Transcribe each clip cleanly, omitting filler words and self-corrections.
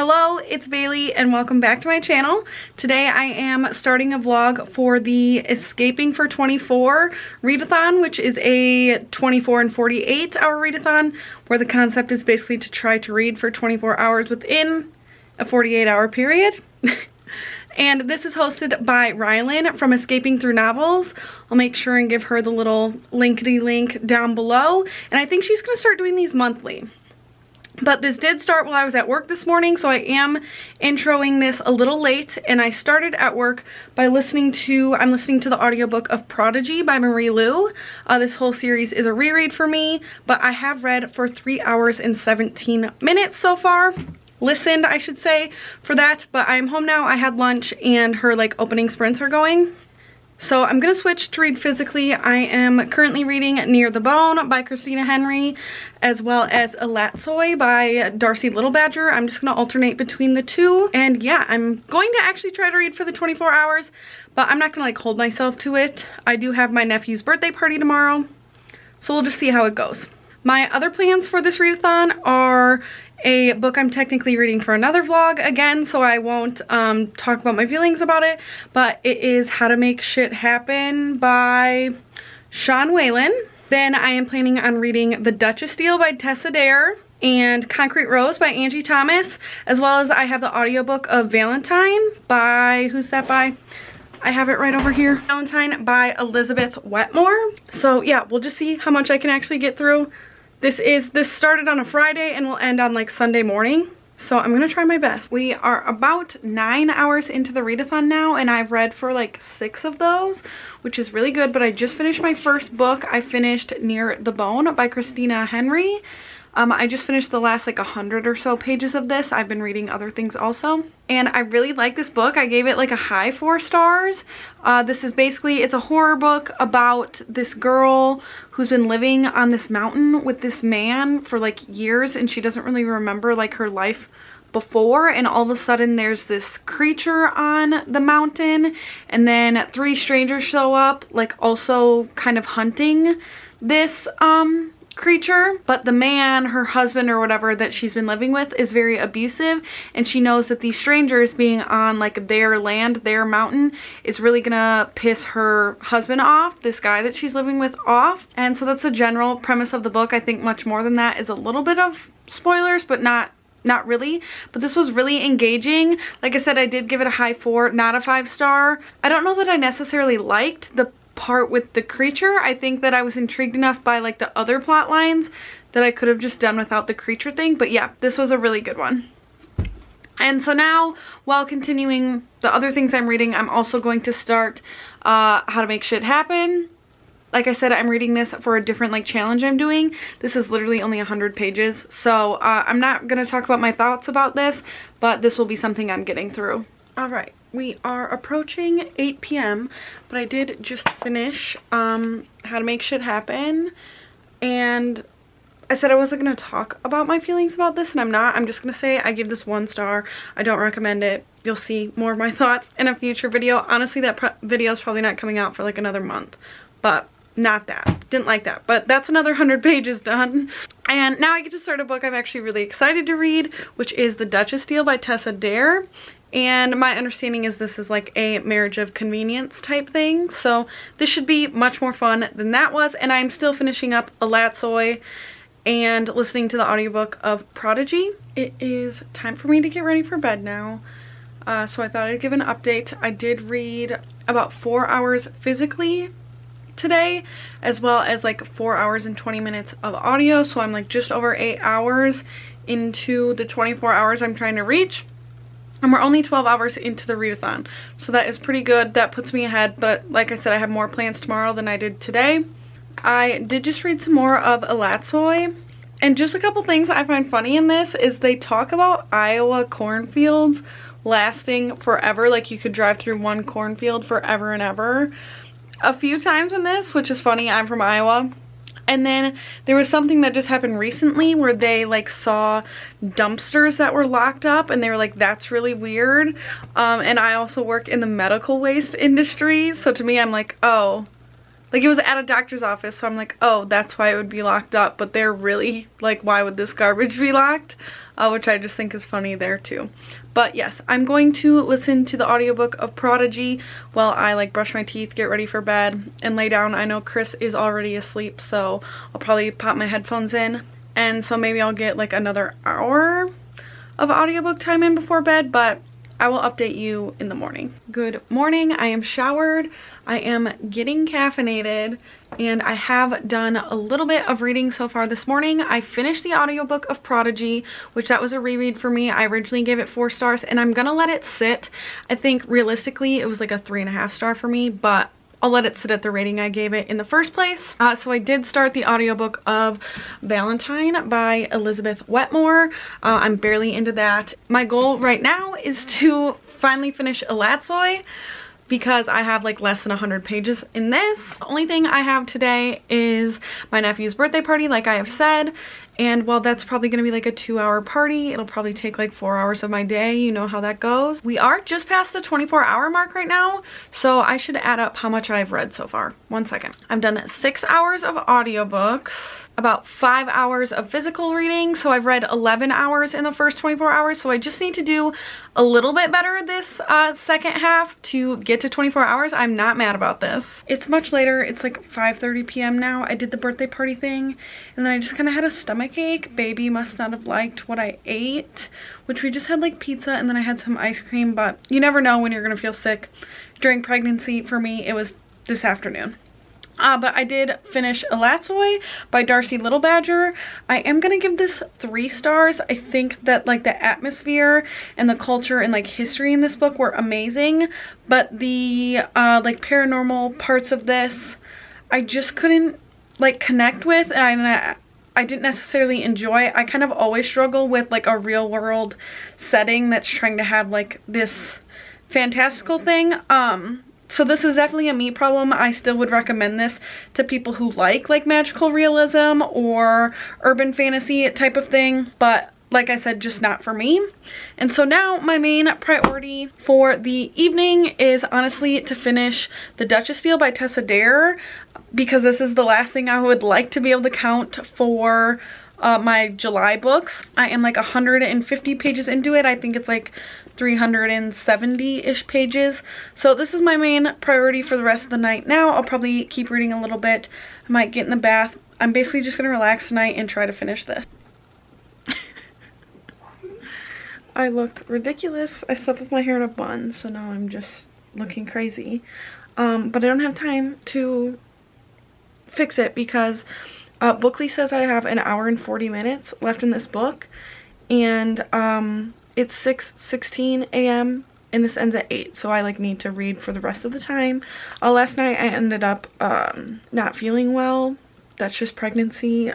Hello, it's Bailey and welcome back to my channel. Today I am starting a vlog for the Escaping for 24 readathon, which is a 24 and 48 hour readathon, where the concept is basically to try to read for 24 hours within a 48-hour period. And this is hosted by Rylan from Escaping Through Novels. I'll make sure and give her the little linkity link down below. And I think she's going to start doing these monthly. But this did start while I was at work this morning, so I am introing this a little late. And I started at work by I'm listening to the audiobook of Prodigy by Marie Lu. This whole series is a reread for me, but I have read for 3 hours and 17 minutes so far. Listened, I should say, for that, but I'm home now. I had lunch and her opening sprints are going. So I'm gonna switch to read physically. I am currently reading Near the Bone by Christina Henry, as well as Elatsoy by Darcy Little Badger. I'm just gonna alternate between the two. And yeah, I'm going to actually try to read for the 24 hours, but I'm not gonna hold myself to it. I do have my nephew's birthday party tomorrow, so we'll just see how it goes. My other plans for this readathon are a book I'm technically reading for another vlog again, so I won't talk about my feelings about it, but it is How to Make Shit Happen by Sean Whalen. Then I am planning on reading The Duchess Deal by Tessa Dare and Concrete Rose by Angie Thomas, as well as I have the audiobook of Valentine by, who's that by? I have it right over here. Valentine by Elizabeth Wetmore. So yeah, we'll just see how much I can actually get through. This started on a Friday and will end on Sunday morning. So I'm gonna try my best. We are about 9 hours into the readathon now, and I've read for 6 of those, which is really good. But I just finished my first book. I finished Near the Bone by Christina Henry. I just finished the last 100 or so pages of this. I've been reading other things also, and I really like this book. I gave it a high 4 stars. This is basically, it's a horror book about this girl who's been living on this mountain with this man for years, and she doesn't really remember her life before, and all of a sudden there's this creature on the mountain, and then 3 strangers show up also kind of hunting this creature. But the man, her husband or whatever that she's been living with, is very abusive, and she knows that these strangers being on their land, their mountain, is really gonna piss her husband off, this guy that she's living with, off. And so that's the general premise of the book. I think much more than that is a little bit of spoilers, but not really. But this was really engaging. Like I said, I did give it a high 4, not a 5 star. I don't know that I necessarily liked the part with the creature. I think that I was intrigued enough by the other plot lines that I could have just done without the creature thing. But yeah, this was a really good one. And so now, while continuing the other things I'm reading, I'm also going to start How to Make Shit Happen. Like I said, I'm reading this for a different challenge I'm doing. This is literally only 100 pages, so I'm not gonna talk about my thoughts about this, but this will be something I'm getting through. All right, we are approaching 8 p.m., but I did just finish How to Make Shit Happen, and I said I wasn't going to talk about my feelings about this, and I'm not. I'm just going to say I give this 1 star. I don't recommend it. You'll see more of my thoughts in a future video. Honestly, that video is probably not coming out for another month, but not that. Didn't like that. But that's another 100 pages done. And now I get to start a book I'm actually really excited to read, which is The Duchess Deal by Tessa Dare. And my understanding is this is a marriage of convenience type thing. So this should be much more fun than that was. And I'm still finishing up Elatsoy and listening to the audiobook of Prodigy. It is time for me to get ready for bed now. So I thought I'd give an update. I did read about 4 hours physically today, as well as 4 hours and 20 minutes of audio. So I'm just over 8 hours into the 24 hours I'm trying to reach. And we're only 12 hours into the readathon, so that is pretty good. That puts me ahead, but like I said, I have more plans tomorrow than I did today. I did just read some more of Elatsoy, and just a couple things I find funny in this is they talk about Iowa cornfields lasting forever. You could drive through one cornfield forever and ever a few times in this, which is funny. I'm from Iowa. And then there was something that just happened recently where they saw dumpsters that were locked up, and they were that's really weird. And I also work in the medical waste industry, so to me I'm oh, Like, it was at a doctor's office, so I'm like, oh, that's why it would be locked up. But they're really like, why would this garbage be locked? Which I just think is funny there too. But yes, I'm going to listen to the audiobook of Prodigy while I like brush my teeth, get ready for bed, and lay down. I know Chris is already asleep, so I'll probably pop my headphones in. And so maybe I'll get like another hour of audiobook time in before bed, but I will update you in the morning. Good morning. I am showered. I am getting caffeinated, and I have done a little bit of reading so far this morning. I finished the audiobook of Prodigy, which that was a reread for me. I originally gave it 4 stars, and I'm gonna let it sit. I think realistically it was like a 3.5 star for me, but I'll let it sit at the rating I gave it in the first place. So I did start the audiobook of Valentine by Elizabeth Wetmore. I'm barely into that. My goal right now is to finally finish Elatsoi, because I have like less than 100 pages in this. The only thing I have today is my nephew's birthday party, like I have said. And while that's probably gonna be like a 2-hour party, it'll probably take like 4 hours of my day. You know how that goes. We are just past the 24-hour mark right now, so I should add up how much I've read so far. 1 second. I've done 6 hours of audiobooks, about 5 hours of physical reading, so I've read 11 hours in the first 24 hours, so I just need to do a little bit better this second half to get to 24 hours. I'm not mad about this. It's much later. It's like 5:30 p.m. now. I did the birthday party thing, and then I just kind of had a stomach ache. Baby must not have liked what I ate, which we just had like pizza, and then I had some ice cream, but you never know when you're gonna feel sick during pregnancy. For me, it was this afternoon. But I did finish Elatsoi by Darcy Little Badger. I am gonna give this 3 stars. I think that like the atmosphere and the culture and like history in this book were amazing, but the like paranormal parts of this I just couldn't like connect with, and I didn't necessarily enjoy. I kind of always struggle with like a real world setting that's trying to have like this fantastical thing. So this is definitely a me problem. I still would recommend this to people who like magical realism or urban fantasy type of thing, but like I said, just not for me. And so now my main priority for the evening is honestly to finish The Duchess Deal by Tessa Dare, because this is the last thing I would like to be able to count for my July books. I am like 150 pages into it. I think it's like 370-ish pages. So this is my main priority for the rest of the night. Now I'll probably keep reading a little bit. I might get in the bath. I'm basically just gonna relax tonight and try to finish this. I look ridiculous. I slept with my hair in a bun, so now I'm just looking crazy. But I don't have time to fix it because Bookly says I have 1 hour and 40 minutes left in this book, and it's 6:16 a.m. and this ends at 8, so I like need to read for the rest of the time. Last night I ended up not feeling well. That's just pregnancy,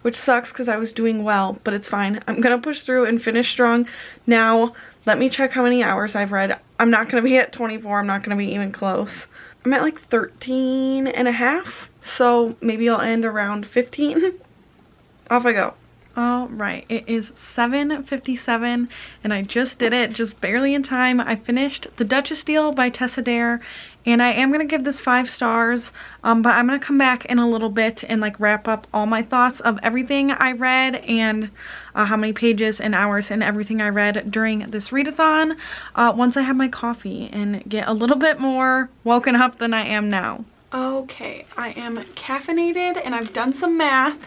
which sucks because I was doing well, but it's fine. I'm gonna push through and finish strong. Now let me check how many hours I've read. I'm not gonna be at 24. I'm not gonna be even close. I'm at like 13 and a half, so maybe I'll end around 15. Off I go. All right, it is 7:57 and I just did it, just barely in time. I finished The Duchess Deal by Tessa Dare, and I am gonna give this 5 stars, but I'm gonna come back in a little bit and like wrap up all my thoughts of everything I read and how many pages and hours and everything I read during this readathon once I have my coffee and get a little bit more woken up than I am now. Okay, I am caffeinated and I've done some math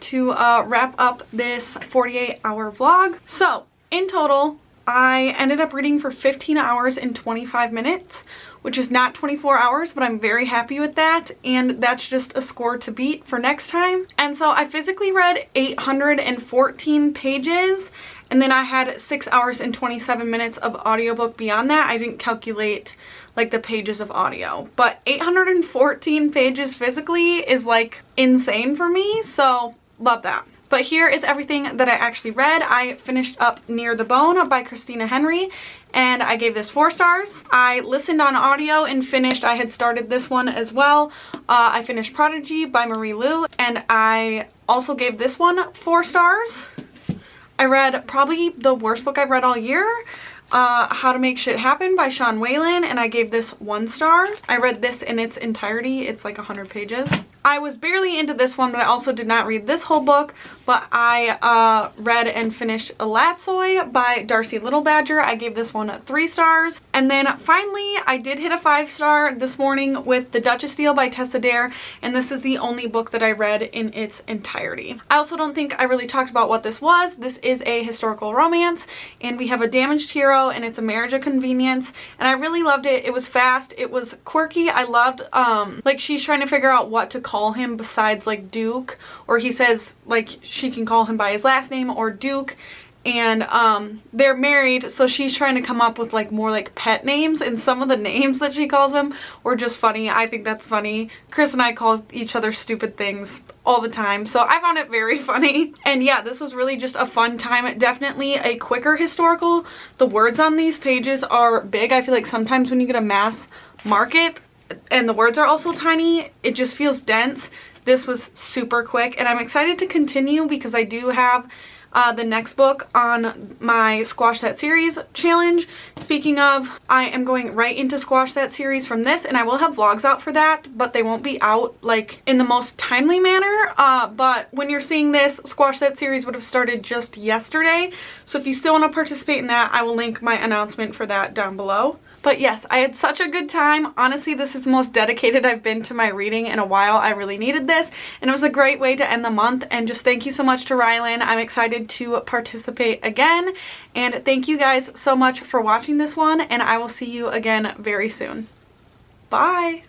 to wrap up this 48-hour vlog. So in total, I ended up reading for 15 hours and 25 minutes, which is not 24 hours, but I'm very happy with that, and that's just a score to beat for next time. And so I physically read 814 pages, and then I had 6 hours and 27 minutes of audiobook beyond that. I didn't calculate like the pages of audio, but 814 pages physically is like insane for me, so love that. But here is everything that I actually read. I finished up Near the Bone by Christina Henry, and I gave this 4 stars. I listened on audio and finished, I had started this one as well. I finished Prodigy by Marie Lu, and I also gave this one 4 stars. I read probably the worst book I've read all year. How to Make Shit Happen by Sean Whalen, and I gave this 1 star. I read this in its entirety. It's like 100 pages. I was barely into this one, but I also did not read this whole book, but I read and finished Alatsoy by Darcy Little Badger. I gave this one 3 stars. And then finally, I did hit a 5 star this morning with The Duchess Deal by Tessa Dare, and this is the only book that I read in its entirety. I also don't think I really talked about what this was. This is a historical romance, and we have a damaged hero, and it's a marriage of convenience, and I really loved it. It was fast, it was quirky. I loved, like, she's trying to figure out what to call him besides like Duke, or he says like she can call him by his last name or Duke, and they're married, so she's trying to come up with like more like pet names, and some of the names that she calls him were just funny. I think that's funny. Chris and I call each other stupid things all the time, so I found it very funny. And yeah, this was really just a fun time. Definitely a quicker historical. The words on these pages are big. I feel like sometimes when you get a mass market and the words are also tiny, it just feels dense. This was super quick, and I'm excited to continue because I do have the next book on my Squash That Series challenge. Speaking of, I am going right into Squash That Series from this, and I will have vlogs out for that, but they won't be out like in the most timely manner. But when you're seeing this, Squash That Series would have started just yesterday. So if you still want to participate in that, I will link my announcement for that down below. But yes, I had such a good time. Honestly, this is the most dedicated I've been to my reading in a while. I really needed this, and it was a great way to end the month. And just thank you so much to Rylan. I'm excited to participate again. And thank you guys so much for watching this one, and I will see you again very soon. Bye!